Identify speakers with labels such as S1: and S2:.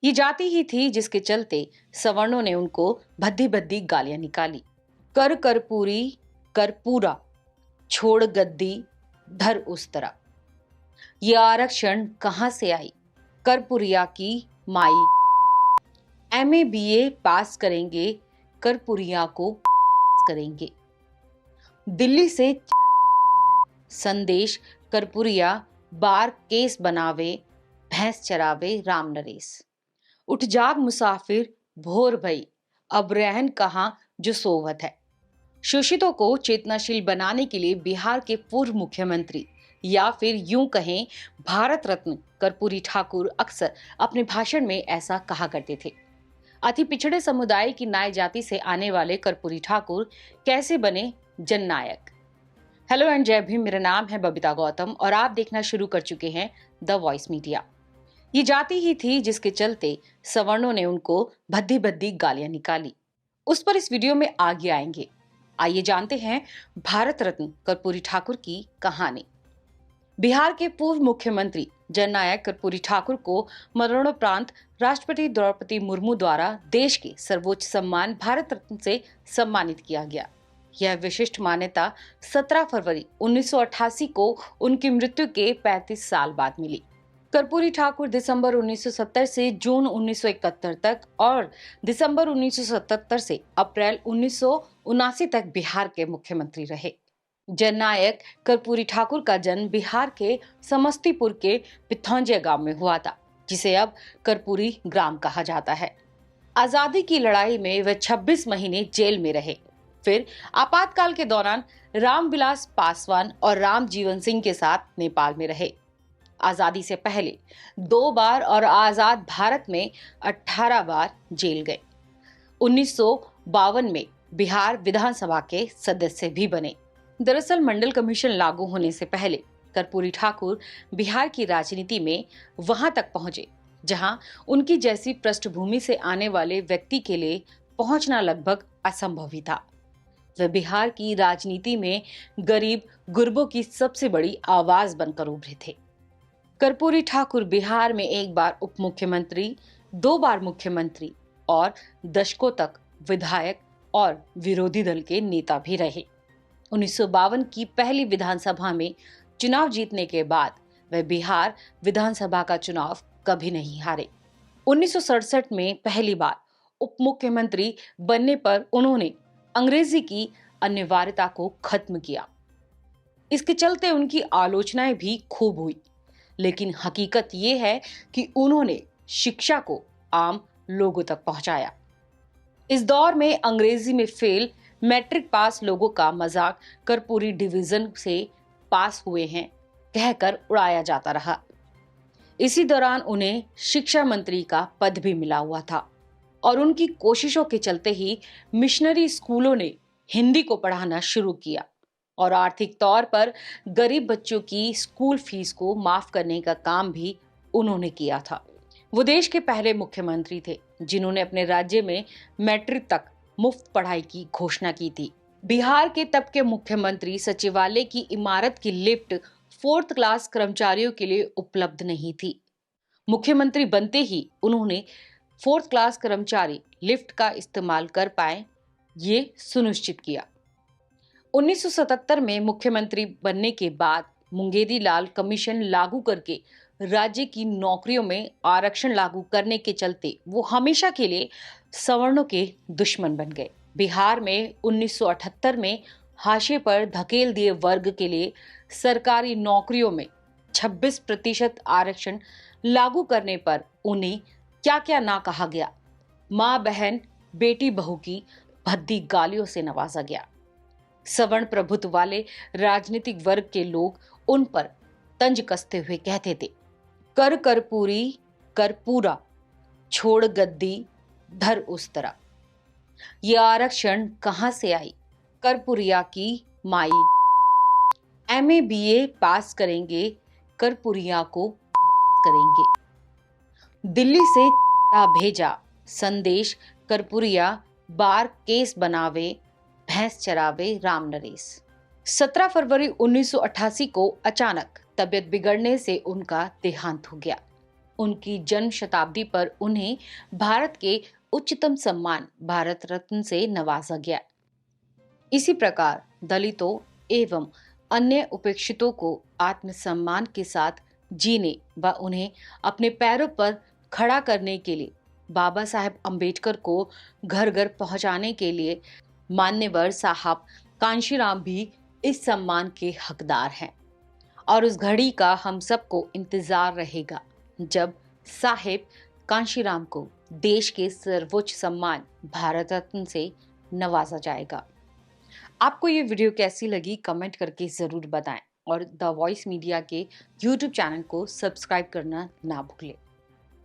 S1: ये जाति ही थी जिसके चलते सवर्णों ने उनको भद्दी भद्दी गालियां निकाली। कर कर्पूरी कर पूरा, छोड़ गद्दी धर उस तरह। ये आरक्षण कहां से आई? करपुरिया की माई। एमए बीए पास करेंगे, करपुरिया को करेंगे। दिल्ली से संदेश, करपुरिया बार केस बनावे, भैंस चरावे राम नरेश। उठ जाग मुसाफिर भोर भई, अब रहन कहां जो सोवत है। शोषितों को चेतनाशील बनाने के लिए बिहार के पूर्व मुख्यमंत्री या फिर यूं कहें भारत रत्न कर्पूरी ठाकुर अक्सर अपने भाषण में ऐसा कहा करते थे। अति पिछड़े समुदाय की नाय जाति से आने वाले कर्पूरी ठाकुर कैसे बने जननायक? हेलो एंड जय भीम, मेरा नाम है बबीता गौतम और आप देखना शुरू कर चुके हैं द वॉइस मीडिया। ये जाति ही थी जिसके चलते सवर्णों ने उनको भद्दी भद्दी गालियां निकाली। उस पर इस वीडियो में आगे आएंगे। आइए जानते हैं भारत रत्न कर्पूरी ठाकुर की कहानी। बिहार के पूर्व मुख्यमंत्री जननायक कर्पूरी ठाकुर को मरणोपरांत राष्ट्रपति द्रौपदी मुर्मू द्वारा देश के सर्वोच्च सम्मान भारत रत्न से सम्मानित किया गया। यह विशिष्ट मान्यता 17 फरवरी 1988 को उनकी मृत्यु के 35 साल बाद मिली। कर्पूरी ठाकुर दिसंबर 1970 से जून 1971 तक और दिसंबर 1977 से अप्रैल 1979 तक बिहार के मुख्यमंत्री रहे। जननायक कर्पूरी ठाकुर का जन्म बिहार के समस्तीपुर के पिथौंजे गांव में हुआ था, जिसे अब कर्पूरी ग्राम कहा जाता है। आजादी की लड़ाई में वे 26 महीने जेल में रहे। फिर आपातकाल के दौरान रामविलास पासवान और राम जीवन सिंह के साथ नेपाल में रहे। आजादी से पहले 2 बार और आजाद भारत में 18 बार जेल गए। 1952 में बिहार विधानसभा के सदस्य भी बने। दरअसल मंडल कमीशन लागू होने से पहले कर्पूरी ठाकुर बिहार की राजनीति में वहां तक पहुंचे जहां उनकी जैसी पृष्ठभूमि से आने वाले व्यक्ति के लिए पहुंचना लगभग असंभव ही था। वे बिहार की राजनीति में गरीब गुरबों की सबसे बड़ी आवाज बनकर उभरे थे। कर्पूरी ठाकुर बिहार में 1 बार उप मुख्यमंत्री, 2 बार मुख्यमंत्री और दशकों तक विधायक और विरोधी दल के नेता भी रहे। 1952 की पहली विधानसभा में चुनाव जीतने के बाद वे बिहार विधानसभा का चुनाव कभी नहीं हारे। 1967 में पहली बार उप मुख्यमंत्री बनने पर उन्होंने अंग्रेजी की अनिवार्यता को खत्म किया। इसके चलते उनकी आलोचनाएं भी खूब हुई, लेकिन हकीकत ये है कि उन्होंने शिक्षा को आम लोगों तक पहुंचाया। इस दौर में अंग्रेजी में फेल मैट्रिक पास लोगों का मजाक कर्पूरी डिवीजन से पास हुए हैं कहकर उड़ाया जाता रहा। इसी दौरान उन्हें शिक्षा मंत्री का पद भी मिला हुआ था और उनकी कोशिशों के चलते ही मिशनरी स्कूलों ने हिंदी को पढ़ाना शुरू किया और आर्थिक तौर पर गरीब बच्चों की स्कूल फीस को माफ करने का काम भी उन्होंने किया था। वो देश के पहले मुख्यमंत्री थे जिन्होंने अपने राज्य में मैट्रिक तक मुफ्त पढ़ाई की घोषणा की थी। बिहार के तब के मुख्यमंत्री सचिवालय की इमारत की लिफ्ट 4th क्लास कर्मचारियों के लिए उपलब्ध नहीं थी। मुख्यमंत्री बनते ही उन्होंने 4th क्लास कर्मचारी लिफ्ट का इस्तेमाल कर पाए, ये सुनिश्चित किया। 1977 में मुख्यमंत्री बनने के बाद मुंगेरी लाल कमीशन लागू करके राज्य की नौकरियों में आरक्षण लागू करने के चलते वो हमेशा के लिए सवर्णों के दुश्मन बन गए। बिहार में 1978 में हाशिए पर धकेल दिए वर्ग के लिए सरकारी नौकरियों में 26% आरक्षण लागू करने पर उन्हें क्या क्या ना कहा गया। माँ बहन बेटी बहू की भद्दी गालियों से नवाजा गया। सवर्ण प्रभुत्व वाले राजनीतिक वर्ग के लोग उन पर तंज कसते हुए कहते थे, कर कर्पूरी कर पूरा, छोड़ गद्दी धर उस तरह। ये आरक्षण कहां से आई? कर्पूरिया की माई। एमए बीए पास करेंगे, कर्पूरिया को करेंगे। दिल्ली से भेजा संदेश, कर्पूरिया बार केस बनावे, भैंस चरावे राम नरेश। 17 फरवरी 1988 को अचानक तबियत बिगड़ने से उनका देहांत हो गया। उनकी जन्म शताब्दी पर उन्हें भारत के उच्चतम सम्मान भारत रत्न से नवाजा गया। इसी प्रकार दलितों एवं अन्य उपेक्षितों को आत्मसम्मान के साथ जीने व उन्हें अपने पैरों पर खड़ा करने के लिए बाबा साहेब अम्बेडकर को घर घर पहुंचाने के लिए मान्यवर साहब कांशीराम भी इस सम्मान के हकदार हैं। और उस घड़ी का हम सबको इंतजार रहेगा जब साहेब कांशीराम को देश के सर्वोच्च सम्मान भारत रत्न से नवाजा जाएगा। आपको ये वीडियो कैसी लगी कमेंट करके ज़रूर बताएं और द वॉइस मीडिया के यूट्यूब चैनल को सब्सक्राइब करना ना भूलें।